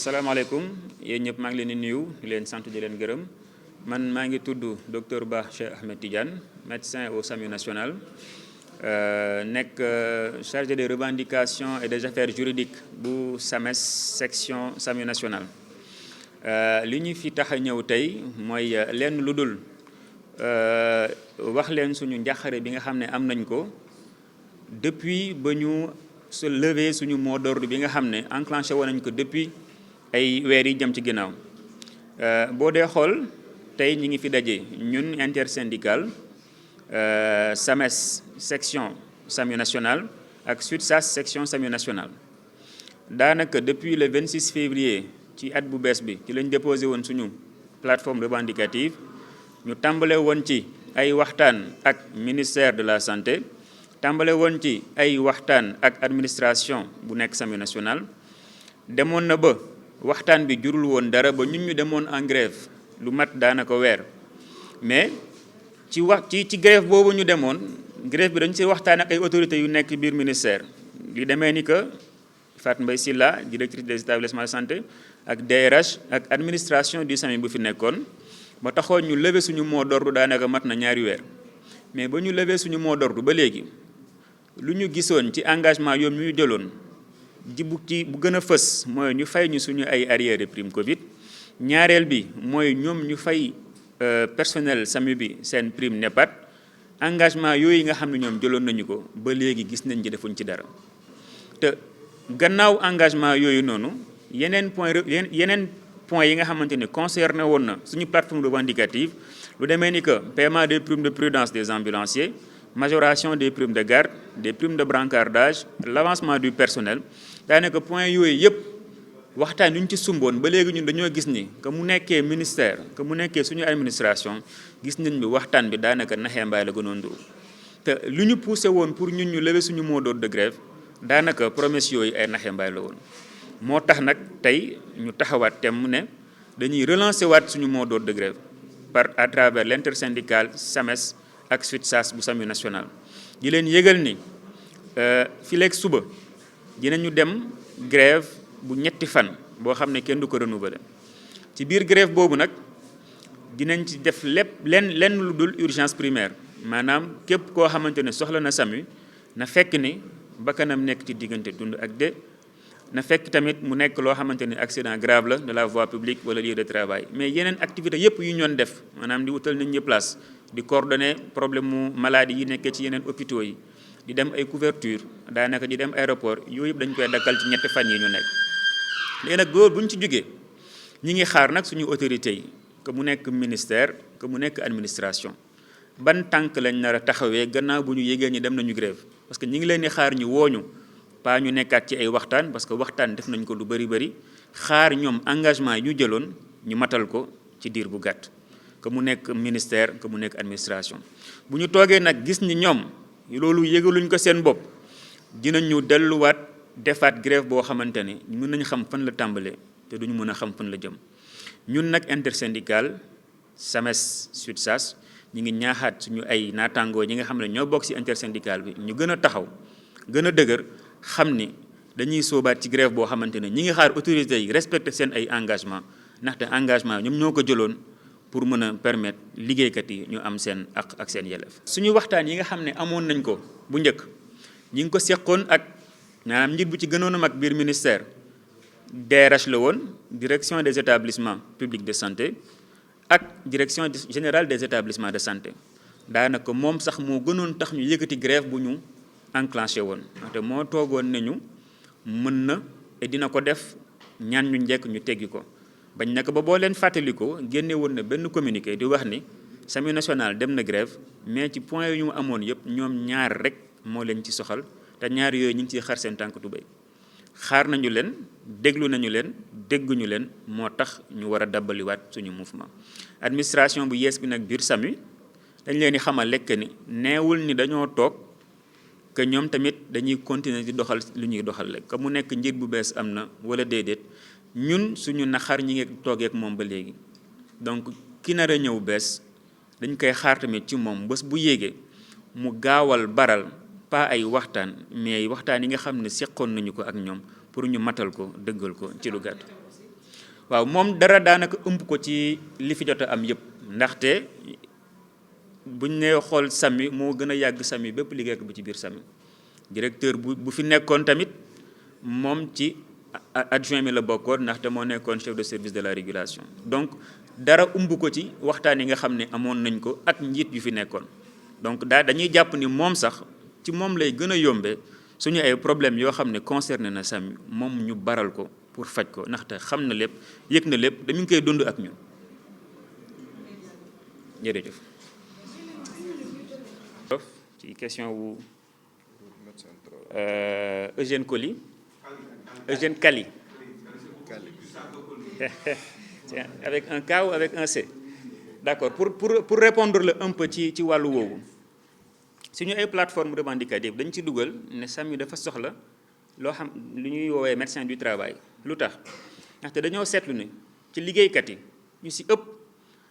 salaamaaleykum yéen ñëpp maa ngi leen di nuyu di leen sant di leen gërëm man maa ngi tudd docteur Ba Cheikh Ahmed Tidiane médecin au SAMU national nekk chargé des revendications et des affaires juridiques bu SAMES section SAMU national. li ñu fi tax a ñëw tey mooy lenn lu dul wax leen suñu njàqare bi nga xam ne am nañ ko depuis ba ñu se lever suñu mot d'ordre bi nga xam ne enclenché woon nañ ko depuis ay weer yi jëm ci ginnaaw boo dee xool tey ñi ngi fi daje ñun intersyndical SAMES section SAMU national ak SUTSAS section SAMU national daanaka depuis le 26 février ci at bu bees bi ci lañ déposé woon suñu plateforme revendicative ñu tàmbale woon ci ay waxtaan ak ministère de la santé tàmbale woon ci ay waxtaan ak administration bu nekk SAMU national demoon na ba waxtaan bi jurul woon dara ba ñun ñu demoon en grève lu mat daanaka weer mais ci grève boobu ñu demoon grève bi dañ ci waxtaan ak ay autorités yu nekk biir ministère li demee ni que Fatou Mbaye Sylla directrice des établissements de santé ak DRH ak administration du SAMU bu fi nekkoon ba taxoon ñu lever suñu mot d'ordre daanaka mat na ñaari weer mais ba ñu lever suñu mot d'ordre ba léegi lu ñu gisoon ci engagement yoom ñu jëloon bu gën a fës mooy ñu fay ñu suñu ay arriérés prime Covid ñaareel bi mooy ñoom ñu fay personnel SAMU bi seen prime NEPAD engagement yooyu nga xam ne ñoom jëloon nañu ko ba léegi gis nañ ci defuñ ci dara te gannaaw engagement yooyu noonu yeneen point yi nga xamante ne concerné woon na suñu plateforme revendicative lu demee ni que paiement des primes de prudence des ambulanciers majoration des primes de garde des primes de brancardage l'avancement du personnel daanaka point yooyu yëpp waxtaan yu ñu ci sumboon ba léegi ñun dañoo gis ni que mu nekkee ministère que mu nekkee suñu administration gis nañ bi waxtaan bi daanaka naxee mbaay la gënoon nduru te lu ñu poussé woon pour ñun ñu lever suñu mot d'ordre de grève daanaka promesse yooyu ay naxee mbaay la woon moo tax nag tey ñu taxawaat temm ne dañuy relancer waat suñu mot d'ordre de grève à travers l'intersyndical SAMES ak SUTSAS bu SAMU national di leen yëgal ni fileeg suba dinañu dem grève bu ñetti fan boo xam ne kenn du ko renouveler ci biir grève boobu nag dinañ ci def lenn lu dul urgence primaire maanaam képp koo xamante ne soxla na SAMU na fekk ni bakkanam nekk ci diggante dund ak dee na fekk tamit mu nekk loo xamante ne accident grave la de la voie publique wala lieu de travail mais yeneen activité yépp yu ñoon def maanaam di wutal nit ñi place di coordonner problème mu maladie yi nekkee ci yeneen hôpitaux yi di dem ay couverture daanaka di dem aéroport yooyu yëpp dañ koy dakkal ci ñetti fan yi ñu nekk léegi nag loolu bu ñu ci jógee ñi ngi xaar nag suñu autorités yi que mu nekk ministère que mu nekk administration ban tànk lañ nar a taxawee gannaaw bu ñu yégée ñi dem nañu grève parce que ñi ngi leen di xaar ñu wooñu pas ñu nekkaat ci ay waxtaan parce que waxtaan def nañ ko lu bari xaar ñoom engagement yi ñu jëloon ñu matal ko ci diir bu gàtt que mu nekk ministère que mu nekk administration bu ñu toogee nag gis ni ñoom loolu yëgaluñ ko seen bopp dinañu delluwaat defaat grève boo xamante ne mën nañ xam fan la tàmbalee te duñu mën a xam fan la jëm ñun nag intersyndical SAMES SUTSAS ñi ngi ñaaxaat suñu ay naataangoo ñi nga xam ne ñoo bokk ci intersyndical bi ñu gën a taxaw gën a dëgër xam ni dañuy soobaat ci grève boo xamante ne ñi ngi xaar autorités yi respecter seen ay engagement ndaxte engagement ñoom ñoo ko jëloon pour mën a permettre liggéeykat yi ñu am seen ak seen yelleef suñu waxtaan yi nga xam ne amoon nañ ko bu njëkk ñi ngi ko seqoon ak maanaam njiit bu ci gënoon a mag biir ministère DRH la woon direction des établissements publics de santé ak direction générale des établissements de santé daanaka moom sax moo gënoon tax ñu yëkkati grève bu ñu enclenché woon te moo toogoon ne ñu mën na et dina ko def ñaan ñu njëkk ñu teggi ko bañ naka ba boo leen fàttalikoo génne woon na benn communiqué di wax ni SAMU national dem na grève mais ci point yu mu amoon yëpp ñoom ñaar rek moo leen ci soxal te ñaar yooyu ñu ngi ciy xar seen tànk tubéy xaar nañu leen déglu nañu leen dégguñu leen moo tax ñu war a dabbaliwaat suñu mouvement administration bu yees bi nag biir SAMU dañ leen di xamal lekk ni neewul ni dañoo toog que ñoom tamit dañuy continuer di doxal lu ñuy doxal rek que mu nekk njiit bu bees am na wala déedéet ñun suñu naxar ñi ngi toogee ak moom ba léegi donc ki nar a ñëw bees dañ koy xaar tamit ci moom bés bu yéegee mu gaawal baral pas ay waxtaan mais waxtaan yi nga xam ne seqoon nañu ko ak ñoom pour ñu matal ko dëggal ko ci lu gàtt. waaw moom dara daanaka ëmb ko ci li fi jot a am yëpp ndaxte buñ nee xool SAMU moo gën a yàgg SAMU bépp liggéey bu ci biir SAMU directeur bu fi nekkoon tamit moom ci adjoint mi la bokkoon ndaxte moo nekkoon chef de service de la régulation donc dara ëmb ko ci waxtaan yi nga xam ne amoon nañ ko ak njiit yu fi nekkoon donc dañuy jàpp ni moom sax ci moom lay gën a yombee suñu ay problème yoo xam ne concerné na SAMU moom ñu baral ko pour faj ko ndaxte xam na lépp yëg na lépp dañu koy dund ak ñun jërëjëf. ci question wu Eugène Coly Eugène Kali avec un K ou avec un C d'accord pour répondre la un peu ci wàllu woowu suñu ay plateforme revendicative dañ ci dugal ne SAMU dafa soxla loo xam lu ñuy woowee médecin du travail lu tax ndaxte dañoo seetlu ne ci liggéeykat yi ñu ci ëpp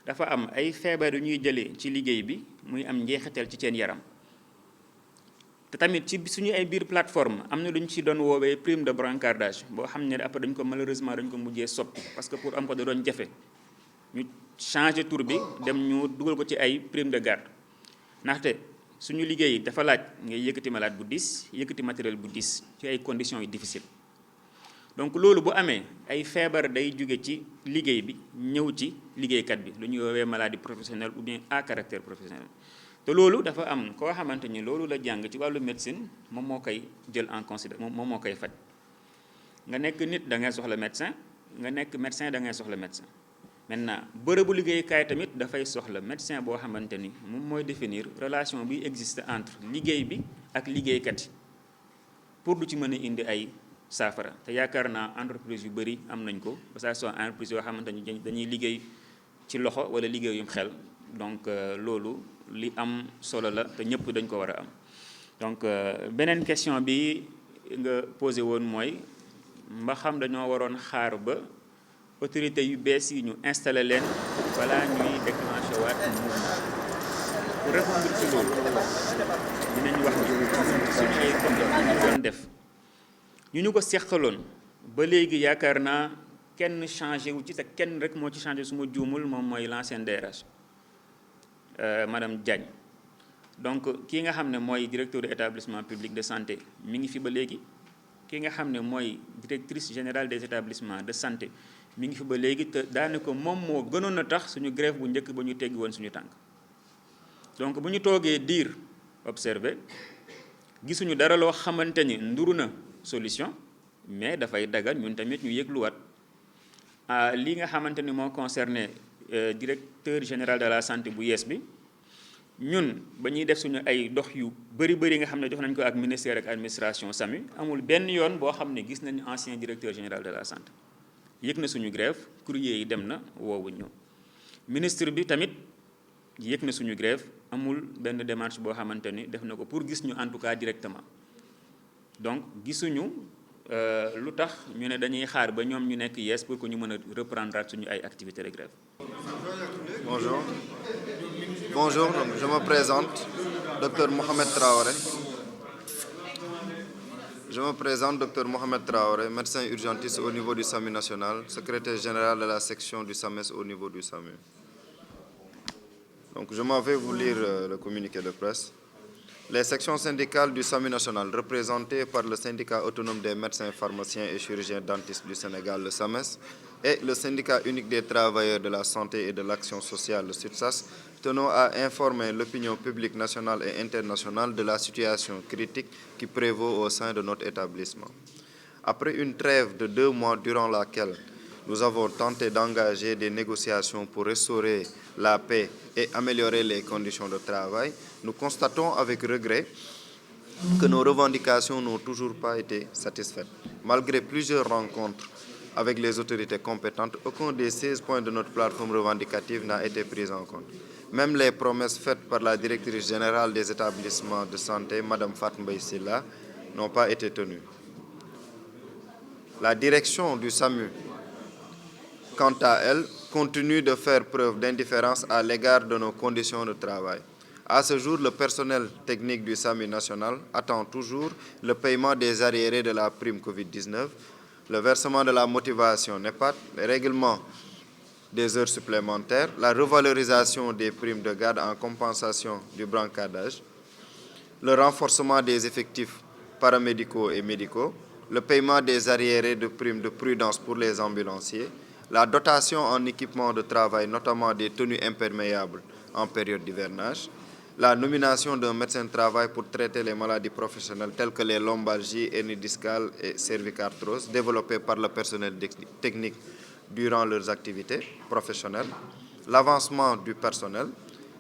dafa am ay feebar yu ñuy jëlee ci liggéey bi muy am njeexital ci seen yaram te tamit ci suñu ay biir plateforme am na lu ñu ci doon woowee prime de brancardage boo xam ne après dañ ko malheureusement dañ ko mujjee soppi parce que pour am ko da doon jafe ñu changer tur bi dem ñu dugal ko ci ay prime de garde ndaxte suñu liggéey dafa laaj ngay yëkkati malade bu diis yëkkati matériel bu diis ci ay conditions yu difficiles donc loolu bu amee ay feebar day jóge ci liggéey bi ñëw ci liggéeykat bi lu ñuy woowee maladie professionnelle ou bien à caractère professionnel te loolu dafa am koo xamante ni loolu la jàng ci wàllu médecine moom moo koy jël en considération moom moo koy faj nga nekk nit da ngay soxla médecin nga nekk médecin da ngay soxla médecin maintenant bërëbu liggéeykaay tamit dafay soxla médecin boo xamante ni moom mooy définir relation bi existe entre liggéey bi ak liggéeykat yi pour du ci mën a indi ay saafara te yaakaar naa entreprise yu bëri am nañ ko ba ça soit entreprise yoo xamante ni dañuy liggéey ci loxo wala liggéeyum xel donc loolu li am solo la te ñëpp dañ ko war a am donc beneen question bi nga posé woon mooy mba xam dañoo waroon xaar ba autorité yu bees yi ñu installé leen balaa ñuy déclenché waat mouvement pour répondre ci loolu dinañ wax ni suñu ay contrôle ñu doon def ñu ko seqaloon ba léegi yaakaar naa kenn changé wu ci te kenn rek moo ci changé su ma juumul moom mooy l'ancienne DRH madame Diagne donc kii nga xam ne mooy directeur de établissement public de santé mi ngi fi ba léegi ki nga xam ne mooy directrice générale des établissements de santé mi ngi fi ba léegi te daanaka moom moo gënoon a tax suñu grève bu njëkk ba ñu teggi woon suñu tànk donc bu ñu toogee diir observé gisuñu dara loo xamante ni nduru na solution mais dafay dagal ñun tamit ñu yëgluwaat li nga xamante ni moo concerné directeur général de la santé bu yees bi ñun ba ñuy def suñu ay dox yu bëri nga xam ne jox nañ ko ak ministère ak administration SAMU amul benn yoon boo xam ne gis nañu ancien directeur général de la santé yëg na suñu grève courrier yi dem na woowuñ ñu ministre bi tamit yëg na suñu grève amul benn démarche boo xamante ni def na ko pour gis ñu en tout cas directement donc gisuñu lu tax ñu ne dañuy xaar ba ñoom ñu nekk yees pour que ñu mën a reprendre suñu ay activités de grève. Bonjour, donc je me présente, Dr Mohamed Traoré. Je me présente, Dr Mohamed Traoré, médecin urgentiste au niveau du SAMU national, secrétaire général de la section du SAMES au niveau du SAMU. Donc je m'en vais vous lire le communiqué de presse. Les sections syndicales du SAMU national, représentées par le syndicat autonome des médecins, pharmaciens et chirurgiens dentistes du Sénégal, le SAMES, et le syndicat unique des travailleurs de la santé et de l'action sociale, le SUTSAS, tenons à informer l'opinion publique nationale et internationale de la situation critique qui prévaut au sein de notre établissement. Après une trêve de 2 mois durant laquelle nous avons tenté d'engager des négociations pour restaurer la paix et améliorer les conditions de travail, nous constatons avec regret que nos revendications n'ont toujours pas été satisfaites. Malgré plusieurs rencontres avec les autorités compétentes, aucun des 16 points de notre plateforme revendicative n'a été pris en compte. Même les promesses faites par la directrice générale des établissements de santé, Mme Fatou Mbaye Sylla, n'ont pas été tenues. La direction du SAMU, quant à elle, continue de faire preuve d'indifférence à l'égard de nos conditions de travail. À ce jour, le personnel technique du SAMU national attend toujours le paiement des arriérés de la prime Covid-19. le versement de la motivation NEPAD, le règlement des heures supplémentaires, la revalorisation des primes de garde en compensation du brancardage, le renforcement des effectifs paramédicaux et médicaux, le paiement des arriérés de primes de prudence pour les ambulanciers, la dotation en équipement de travail, notamment des tenues imperméables en période d'hivernage, la nomination d'un médecin de travail pour traiter les maladies professionnelles telles que les lombalgies, hernies discales et cervicarthrose développées par le personnel technique durant leurs activités professionnelles, l'avancement du personnel,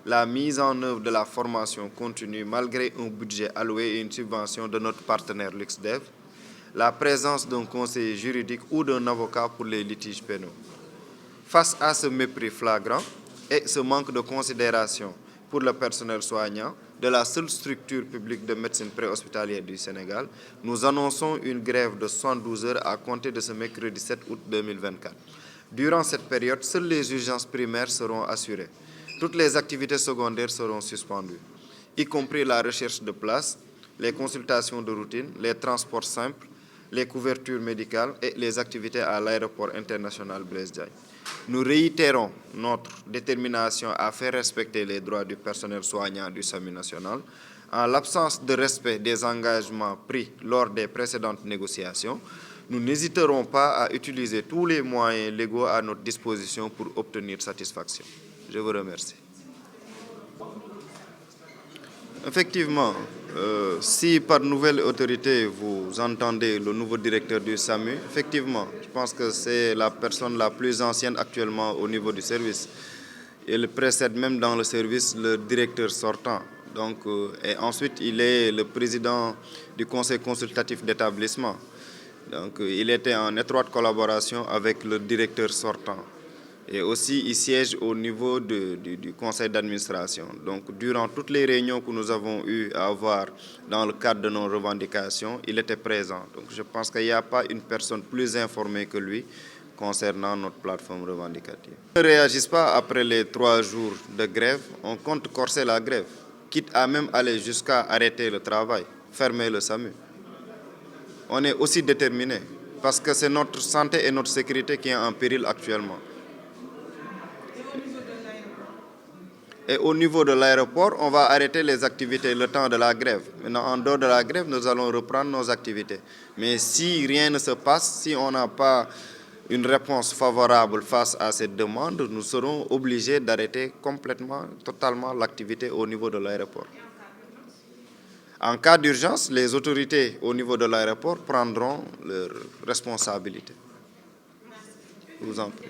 la mise en œuvre de la formation continue malgré un budget alloué et une subvention de notre partenaire LuxDev, la présence d'un conseiller juridique ou d'un avocat pour les litiges pénaux. Face à ce mépris flagrant et ce manque de considération pour le personnel soignant de la seule structure publique de médecine préhospitalière du Sénégal, nous annonçons une grève de 72 heures à compter de ce mercredi 7 août 2024. Durant cette période, seules les urgences primaires seront assurées. Toutes les activités secondaires seront suspendues, y compris la recherche de places, les consultations de routine, les transports simples, les couvertures médicales et les activités à l'aéroport international Blaise Diagne. Nous réitérons notre détermination à faire respecter les droits du personnel soignant du SAMU national. En l'absence de respect des engagements pris lors des précédentes négociations, nous n'hésiterons pas à utiliser tous les moyens légaux à notre disposition pour obtenir satisfaction. Je vous remercie. Effectivement, si par nouvelle autorité vous entendez le nouveau directeur du SAMU, effectivement, je pense que c'est la personne la plus ancienne actuellement au niveau du service. Il précède même dans le service le directeur sortant. Donc, et ensuite, il est le président du conseil consultatif d'établissement. Donc, il était en étroite collaboration avec le directeur sortant. Et aussi, il siège au niveau du conseil d'administration. Donc, durant toutes les réunions que nous avons eu à avoir dans le cadre de nos revendications, il était présent. Donc, je pense qu'il n'y a pas une personne plus informée que lui concernant notre plateforme revendicative. Ne réagissent pas après les 3 jours de grève. On compte corser la grève, quitte à même aller jusqu'à arrêter le travail, fermer le SAMU. On est aussi déterminés parce que c'est notre santé et notre sécurité qui est en péril actuellement. Et au niveau de l'aéroport, on va arrêter les activités le temps de la grève. Maintenant, en dehors de la grève, nous allons reprendre nos activités. Mais si rien ne se passe, si on n'a pas une réponse favorable face à cette demande, nous serons obligés d'arrêter complètement, totalement l'activité au niveau de l'aéroport. En cas d'urgence, les autorités au niveau de l'aéroport prendront leurs responsabilités. Je vous en prie.